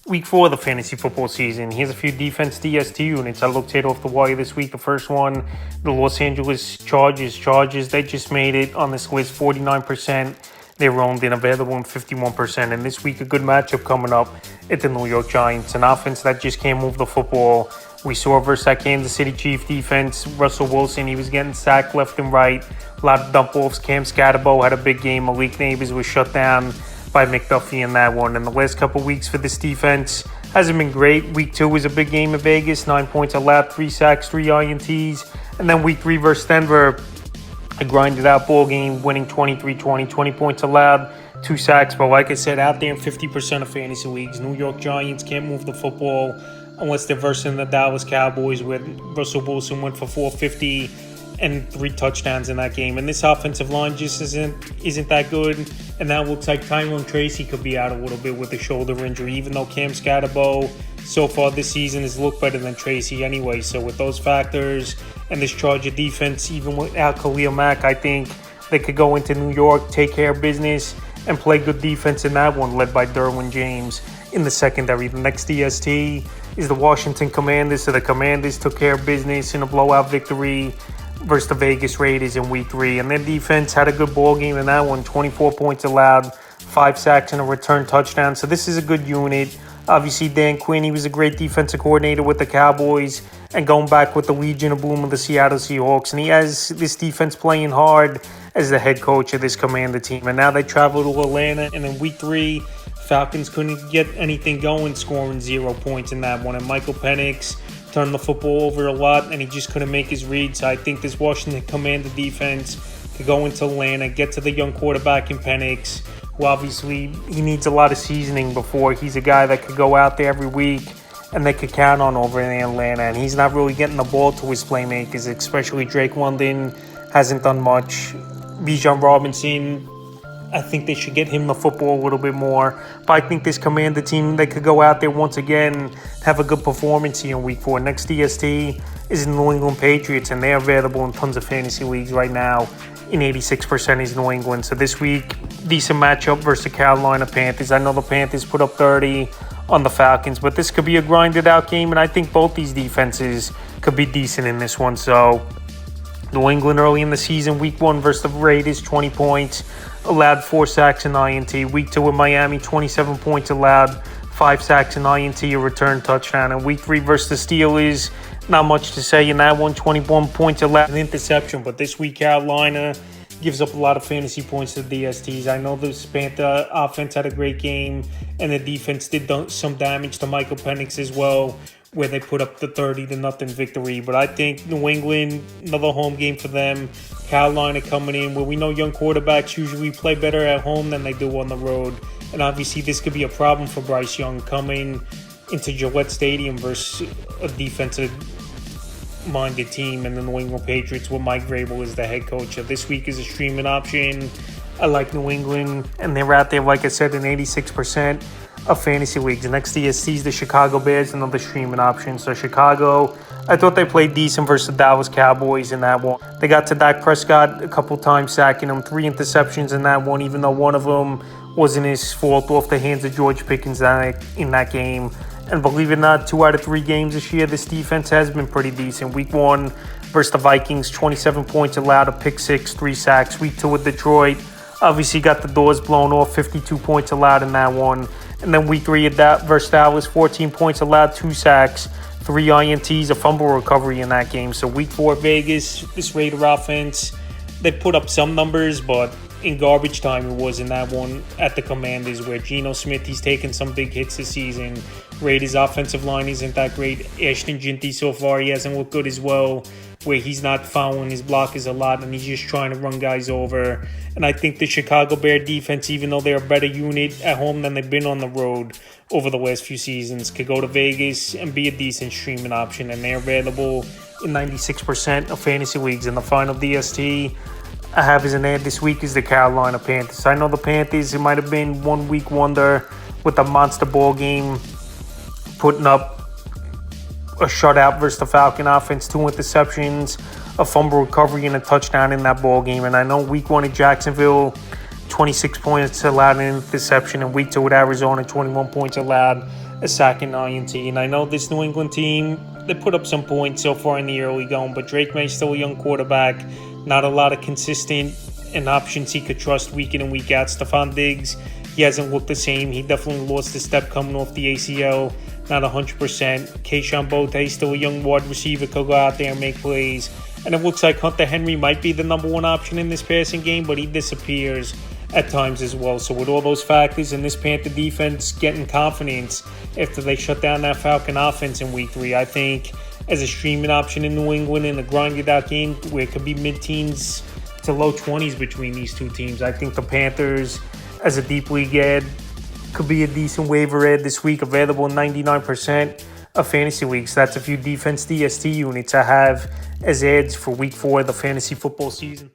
Week 4 of the fantasy football season. Here's a few defense DST units I looked at off the wire this week. The first one, the Los Angeles Chargers. They just made it on this list, 49%. They're owned and available in 51%. And this week, a good matchup coming up at the New York Giants. An offense that just can't move the football. We saw versus that Kansas City Chiefs defense, Russell Wilson, he was getting sacked left and right. A lot of dump-offs. Cam Scatterbo had a big game. Malik Neighbors was shut down by McDuffie in that one. And the last couple weeks for this defense hasn't been great. Week 2 was a big game in Vegas. 9 points allowed, 3 sacks, 3 INTs. And then week 3 versus Denver, a grinded out ball game, winning 23-20, 20 points allowed, 2 sacks. But like I said, out there in 50% of fantasy leagues, New York Giants can't move the football unless they're versing the Dallas Cowboys, where Russell Wilson went for 450 and 3 touchdowns in that game. And this offensive line just isn't that good. And now it looks like Tyrone Tracy could be out a little bit with a shoulder injury, even though Cam Scatterbo so far this season has looked better than Tracy anyway. So with those factors and this Charger defense, even without Khalil Mack, I think they could go into New York, take care of business, and play good defense in that one, led by Derwin James in the secondary. The next DST is the Washington Commanders. So the Commanders took care of business in a blowout victory versus the Vegas Raiders in week 3. And their defense had a good ball game in that one. 24 points allowed, 5 sacks and a return touchdown. So this is a good unit. Obviously, Dan Quinn, he was a great defensive coordinator with the Cowboys and going back with the Legion of Boom of the Seattle Seahawks. And he has this defense playing hard as the head coach of this Commander team. And now they travel to Atlanta. And in week 3, Falcons couldn't get anything going, scoring 0 points in that one. And Michael Penix turned the football over a lot, and he just couldn't make his reads. So I think this Washington Commander defense could go into Atlanta, get to the young quarterback in Penix, who obviously he needs a lot of seasoning before he's a guy that could go out there every week and they could count on over in Atlanta. And he's not really getting the ball to his playmakers, especially Drake London hasn't done much. Bijan Robinson, I think they should get him the football a little bit more. But I think this Commander team, they could go out there once again, have a good performance here in week 4. Next DST is the New England Patriots, and they're available in tons of fantasy leagues right now. In 86% is New England. So this week, decent matchup versus the Carolina Panthers. I know the Panthers put up 30 on the Falcons, but this could be a grinded out game, and I think both these defenses could be decent in this one. So New England early in the season, week 1 versus the Raiders, 20 points, allowed 4 sacks and INT. Week 2 with Miami, 27 points allowed, 5 sacks and INT, a return touchdown. And week 3 versus the Steelers, not much to say in that one, 21 points allowed, an interception. But this week, Carolina gives up a lot of fantasy points to the DSTs. I know the Panther offense had a great game, and the defense did some damage to Michael Penix as well, where they put up the 30-0 victory. But I think New England, another home game for them. Carolina coming in, where we know young quarterbacks usually play better at home than they do on the road. And obviously this could be a problem for Bryce Young coming into Gillette Stadium versus a defensive-minded team and the New England Patriots with Mike Vrabel as the head coach. So this week is a streaming option. I like New England, and they're out there, like I said, in 86% of fantasy leagues. The next DST is the Chicago Bears, another streaming option. So Chicago, I thought they played decent versus the Dallas Cowboys in that one. They got to Dak Prescott a couple times, sacking him, 3 interceptions in that one, even though one of them wasn't his fault, off the hands of George Pickens in that game. And believe it or not, 2 out of 3 games this year, this defense has been pretty decent. Week 1 versus the Vikings, 27 points allowed, a pick 6, 3 sacks. Week 2 with Detroit, obviously got the doors blown off, 52 points allowed in that one. And then week 3 versus Dallas, 14 points allowed, 2 sacks, 3 INTs, a fumble recovery in that game. So week 4 Vegas, this Raider offense, they put up some numbers, but in garbage time it was in that one at the Commanders, where Geno Smith, he's taken some big hits this season. Raiders offensive line isn't that great. Ashton Ginty so far, he hasn't looked good as well, where he's not following his blockers a lot and he's just trying to run guys over. And I think the Chicago Bear defense, even though they're a better unit at home than they've been on the road over the last few seasons, could go to Vegas and be a decent streaming option. And they're available in 96% of fantasy leagues. And the final DST I have as an ad this week is the Carolina Panthers. I know the Panthers, it might have been 1 week wonder with a monster ball game, putting up a shutout versus the Falcon offense, 2 interceptions, a fumble recovery, and a touchdown in that ball game. And I know week 1 in Jacksonville, 26 points allowed an interception. In week 2 with Arizona, 21 points allowed, a sack and INT. And I know this New England team, they put up some points so far in the early going, but Drake May's still a young quarterback. Not a lot of consistent and options he could trust week in and week out. Stephon Diggs, he hasn't looked the same. He definitely lost a step coming off the ACL. Not 100%. Keyshawn Bote, still a young wide receiver, could go out there and make plays. And it looks like Hunter Henry might be the number one option in this passing game, but he disappears at times as well. So with all those factors and this Panther defense getting confidence after they shut down that Falcon offense in week 3, I think as a streaming option in New England in a grinded out game where it could be mid-teens to low 20s between these two teams, I think the Panthers as a deep league ad could be a decent waiver ad this week, available in 99% of fantasy leagues. That's a few defense DST units I have as ads for week 4 of the fantasy football season.